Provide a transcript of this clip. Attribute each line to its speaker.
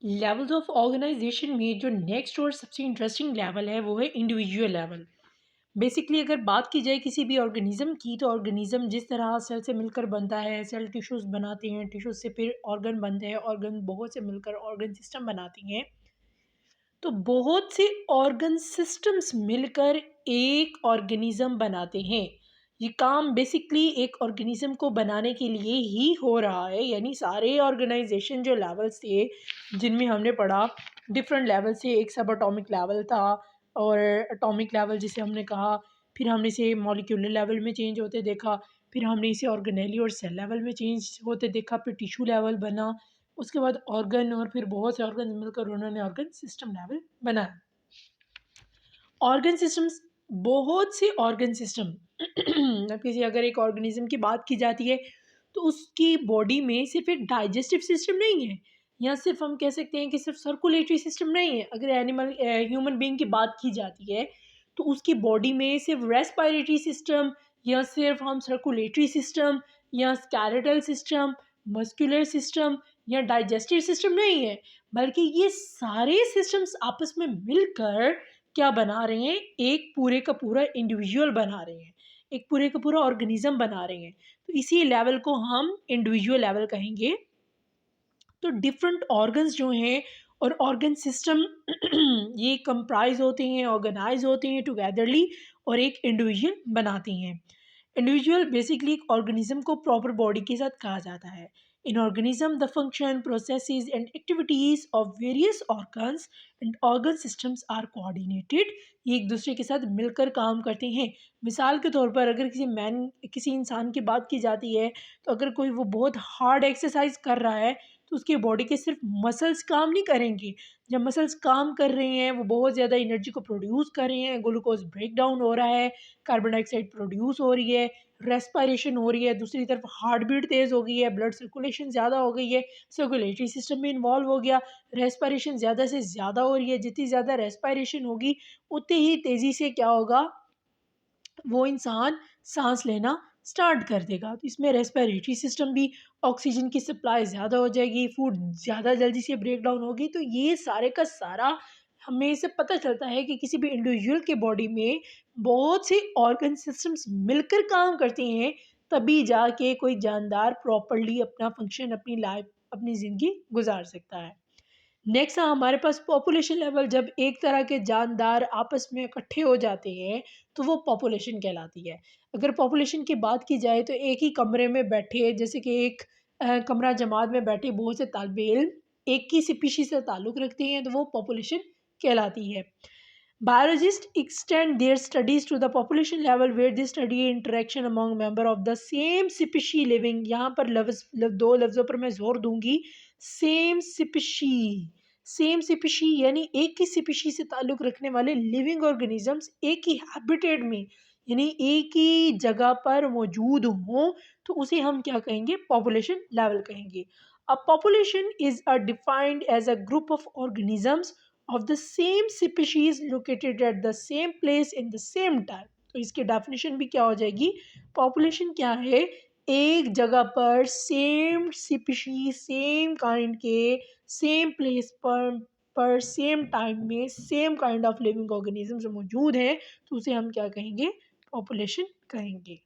Speaker 1: Levels of organisation में जो next और सबसे इंटरेस्टिंग लेवल है वो है इंडिविजुअल लेवल। बेसिकली अगर बात की जाए किसी भी ऑर्गेनिज्म की, तो ऑर्गेनिज्म जिस तरह सेल से मिलकर बनता है, सेल टिश्यूज बनाते हैं, टिश्यूज से फिर ऑर्गन बनते हैं, ऑर्गन बहुत से मिलकर ऑर्गन सिस्टम बनाती हैं। तो बहुत से ऑर्गन सिस्टम्स मिलकर एक ऑर्गेनिज्म बनाते हैं। ये काम बेसिकली एक ऑर्गेनिज्म को बनाने के लिए ही हो रहा है, यानी सारे ऑर्गेनाइजेशन जो लेवल्स थे जिनमें हमने पढ़ा, डिफरेंट लेवल से एक सब अटोमिक लेवल था, और अटोमिक लेवल जिसे हमने कहा, फिर हमने इसे मॉलिक्यूलर लेवल में चेंज होते देखा, फिर हमने इसे ऑर्गेनेली और सेल लेवल में चेंज होते देखा, फिर टिश्यू लेवल बना, उसके बाद ऑर्गन, और फिर बहुत से ऑर्गन मिलकर उन्होंने ऑर्गन सिस्टम लेवल बनाया। ऑर्गन सिस्टम्स, बहुत से ऑर्गन सिस्टम अब किसी अगर एक ऑर्गेनिज्म की बात की जाती है तो उसकी बॉडी में सिर्फ एक डाइजेस्टिव सिस्टम नहीं है, या सिर्फ हम कह सकते हैं कि सिर्फ सर्कुलेटरी सिस्टम नहीं है। अगर एनिमल ह्यूमन बीइंग की बात की जाती है तो उसकी बॉडी में सिर्फ रेस्पिरेटरी सिस्टम, या सिर्फ हम सर्कुलेटरी सिस्टम, या स्केलेटल सिस्टम, मस्कुलर सिस्टम, या डाइजेस्टिव सिस्टम नहीं है, बल्कि ये सारे सिस्टम्स आपस में मिलकर क्या बना रहे हैं, एक पूरे का पूरा इंडिविजुअल बना रहे हैं, एक पूरे का पूरा ऑर्गेनिज्म बना रहे हैं। तो इसी लेवल को हम इंडिविजुअल लेवल कहेंगे। तो डिफरेंट ऑर्गन्स जो हैं और ऑर्गन सिस्टम ये कंप्राइज होते हैं, ऑर्गेनाइज होते हैं टुगेदरली, और एक इंडिविजुअल बनाते हैं। इंडिविजुअल बेसिकली एक ऑर्गेनिज्म को प्रॉपर बॉडी के साथ कहा जाता है। In organism the function, processes and activities of various organs and organ systems are coordinated. ये एक दूसरे के साथ मिलकर काम करते हैं। मिसाल के तौर पर अगर किसी इंसान की बात की जाती है, तो अगर कोई वो बहुत हार्ड एक्सरसाइज कर रहा है तो उसके बॉडी के सिर्फ मसल्स काम नहीं करेंगे। जब मसल्स काम कर रहे हैं, वो बहुत ज़्यादा एनर्जी को प्रोड्यूस कर रहे हैं, ग्लूकोज ब्रेक डाउन हो रहा है, कार्बन डाइऑक्साइड प्रोड्यूस हो रही है, रेस्पिरेशन हो रही है, दूसरी तरफ हार्ट बीट तेज़ हो गई है, ब्लड सर्कुलेशन ज़्यादा हो गई है, सर्कुलेटरी सिस्टम में इन्वॉल्व हो गया, रेस्पिरेशन ज़्यादा से ज़्यादा हो रही है। जितनी ज़्यादा रेस्पिरेशन होगी उतनी ही तेज़ी से क्या होगा, वो इंसान सांस लेना स्टार्ट कर देगा। तो इसमें रेस्पिरेटरी सिस्टम भी, ऑक्सीजन की सप्लाई ज़्यादा हो जाएगी, फूड ज़्यादा जल्दी से ब्रेक डाउन होगी। तो ये सारे का सारा हमें इससे पता चलता है कि किसी भी इंडिविजुअल के बॉडी में बहुत से ऑर्गन सिस्टम्स मिलकर काम करते हैं, तभी जाके कोई जानदार प्रॉपरली अपना फंक्शन, अपनी लाइफ, अपनी ज़िंदगी गुजार सकता है। नेक्स्ट है हमारे पास पॉपुलेशन लेवल। जब एक तरह के जानदार आपस में इकट्ठे हो जाते हैं तो वो पॉपुलेशन कहलाती है। अगर पॉपुलेशन की बात की जाए तो एक ही कमरे में बैठे, जैसे कि एक कमरा जमात में बैठे बहुत से तालिबे इल्म एक ही स्पीशीज से ताल्लुक़ रखते हैं, तो वो पॉपुलेशन कहलाती है। Biologists extend their studies to the population level where they study interaction among member of the same species living। यहाँ पर दो लफ्ज़ों पर मैं जोर दूंगी, सेम स्पीशी। सेम स्पीशी यानी एक ही स्पीशी से ताल्लुक़ रखने वाले लिविंग ऑर्गेनिजम्स एक ही हैबिटेट में, यानी एक ही जगह पर मौजूद हों, तो उसे हम क्या कहेंगे, पॉपुलेशन लेवल कहेंगे। अब population is defined as a group of organisms of the same species located at the same place in the same time। तो इसकी डेफिनेशन भी क्या हो जाएगी, पॉपुलेशन क्या है, एक जगह पर सेम स्पीशीज, सेम काइंड के, सेम प्लेस पर सेम टाइम में same kind of living organisms मौजूद हैं, तो उसे हम क्या कहेंगे, पॉपुलेशन कहेंगे।